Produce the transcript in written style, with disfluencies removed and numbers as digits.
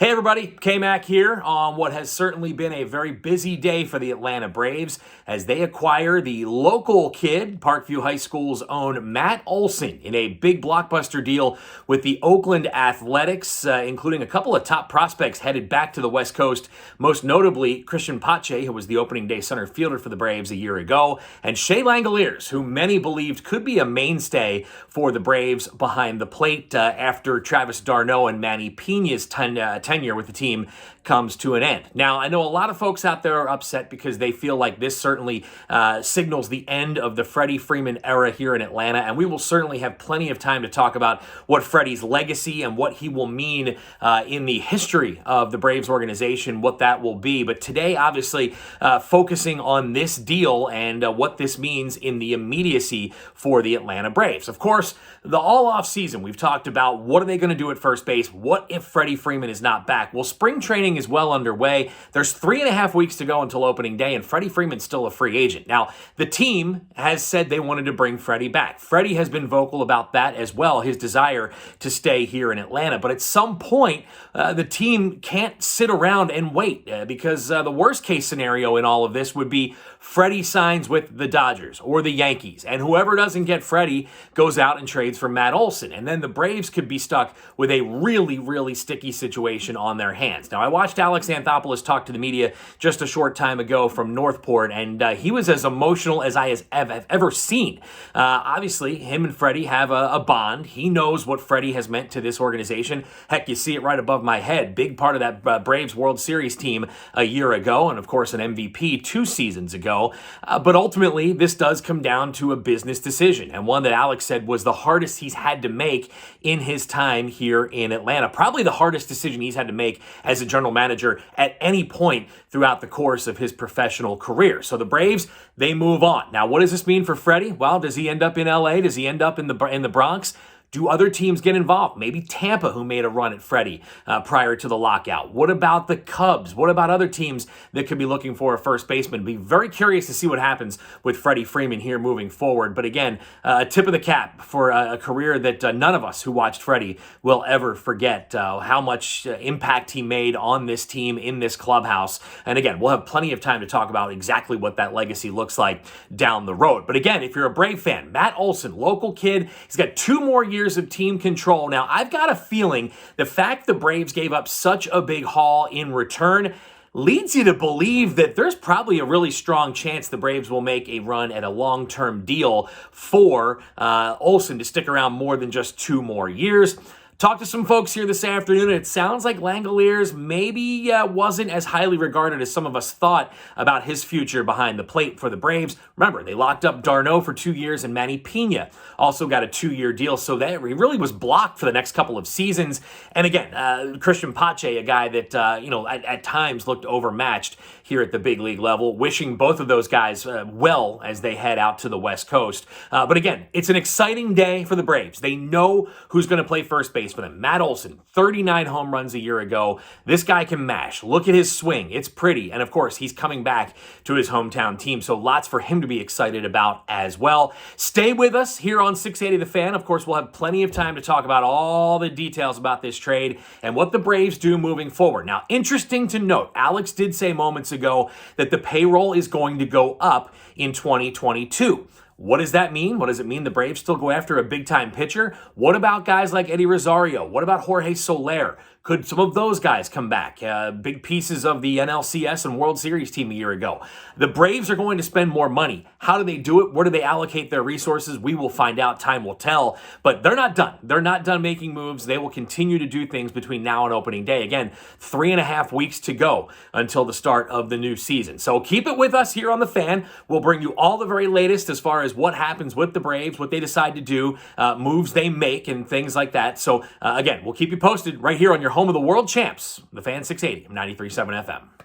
Hey everybody, K-Mac here on what has certainly been a very busy day for the Atlanta Braves as they acquire the local kid, Parkview High School's own Matt Olson, in a big blockbuster deal with the Oakland Athletics, including a couple of top prospects headed back to the West Coast, most notably Christian Pache, who was the opening day center fielder for the Braves a year ago, and Shea Langoliers, who many believed could be a mainstay for the Braves behind the plate after Travis d'Arnaud and Manny Piña's tenure with the team comes to an end. Now, I know a lot of folks out there are upset because they feel like this certainly signals the end of the Freddie Freeman era here in Atlanta, and we will certainly have plenty of time to talk about what Freddie's legacy and what he will mean in the history of the Braves organization, what that will be. But today, obviously, focusing on this deal and what this means in the immediacy for the Atlanta Braves. Of course, the all-off season, we've talked about what are they going to do at first base? What if Freddie Freeman is not back? Well, spring training is well underway. There's 3.5 weeks to go until opening day, and Freddie Freeman's still a free agent. Now, the team has said they wanted to bring Freddie back. Freddie has been vocal about that as well, his desire to stay here in Atlanta. But at some point, the team can't sit around and wait because the worst case scenario in all of this would be Freddie signs with the Dodgers or the Yankees, and whoever doesn't get Freddie goes out and trades for Matt Olson. And then the Braves could be stuck with a really, really sticky situation on their hands. Now, I watched Alex Anthopoulos talk to the media just a short time ago from Northport, and he was as emotional as I have ever seen. Obviously, him and Freddie have a bond. He knows what Freddie has meant to this organization. Heck, you see it right above my head. Big part of that Braves World Series team a year ago, and of course an MVP 2 seasons ago. But ultimately, this does come down to a business decision, and one that Alex said was the hardest he's had to make in his time here in Atlanta. Probably the hardest decision he's had to make as a general manager at any point throughout the course of his professional career. So the Braves, they move on. Now, what does this mean for Freddie? Well, does he end up in LA? Does he end up in the Bronx? Do other teams get involved? Maybe Tampa, who made a run at Freddie prior to the lockout. What about the Cubs? What about other teams that could be looking for a first baseman? Be very curious to see what happens with Freddie Freeman here moving forward. But again, a tip of the cap for a career that none of us who watched Freddie will ever forget how much impact he made on this team, in this clubhouse. And again, we'll have plenty of time to talk about exactly what that legacy looks like down the road. But again, if you're a Brave fan, Matt Olson, local kid, he's got 2 more years of team control. Now, I've got a feeling the fact the Braves gave up such a big haul in return leads you to believe that there's probably a really strong chance the Braves will make a run at a long-term deal for Olson to stick around more than just 2 more years. Talked to some folks here this afternoon, and it sounds like Langoliers maybe wasn't as highly regarded as some of us thought about his future behind the plate for the Braves. Remember, they locked up d'Arnaud for 2 years, and Manny Piña also got a 2-year deal, so that he really was blocked for the next couple of seasons. And again, Christian Pache, a guy that at times looked overmatched here at the big league level, wishing both of those guys well as they head out to the West Coast. But again, it's an exciting day for the Braves. They know who's going to play first base for them. Matt Olson, 39 home runs a year ago. This guy can mash. Look at his swing. It's pretty. And of course, he's coming back to his hometown team. So lots for him to be excited about as well. Stay with us here on 680 The Fan. Of course, we'll have plenty of time to talk about all the details about this trade and what the Braves do moving forward. Now, interesting to note, Alex did say moments ago that the payroll is going to go up in 2022. What does that mean? What does it mean the Braves still go after a big-time pitcher? What about guys like Eddie Rosario? What about Jorge Soler? Could some of those guys come back? Big pieces of the NLCS and World Series team a year ago. The Braves are going to spend more money. How do they do it? Where do they allocate their resources? We will find out. Time will tell. But they're not done. They're not done making moves. They will continue to do things between now and opening day. Again, 3.5 weeks to go until the start of the new season. So keep it with us here on The Fan. We'll bring you all the very latest as far as what happens with the Braves, what they decide to do, moves they make, and things like that. So again, we'll keep you posted right here on your home of the world champs, The Fan 680, 93.7 FM.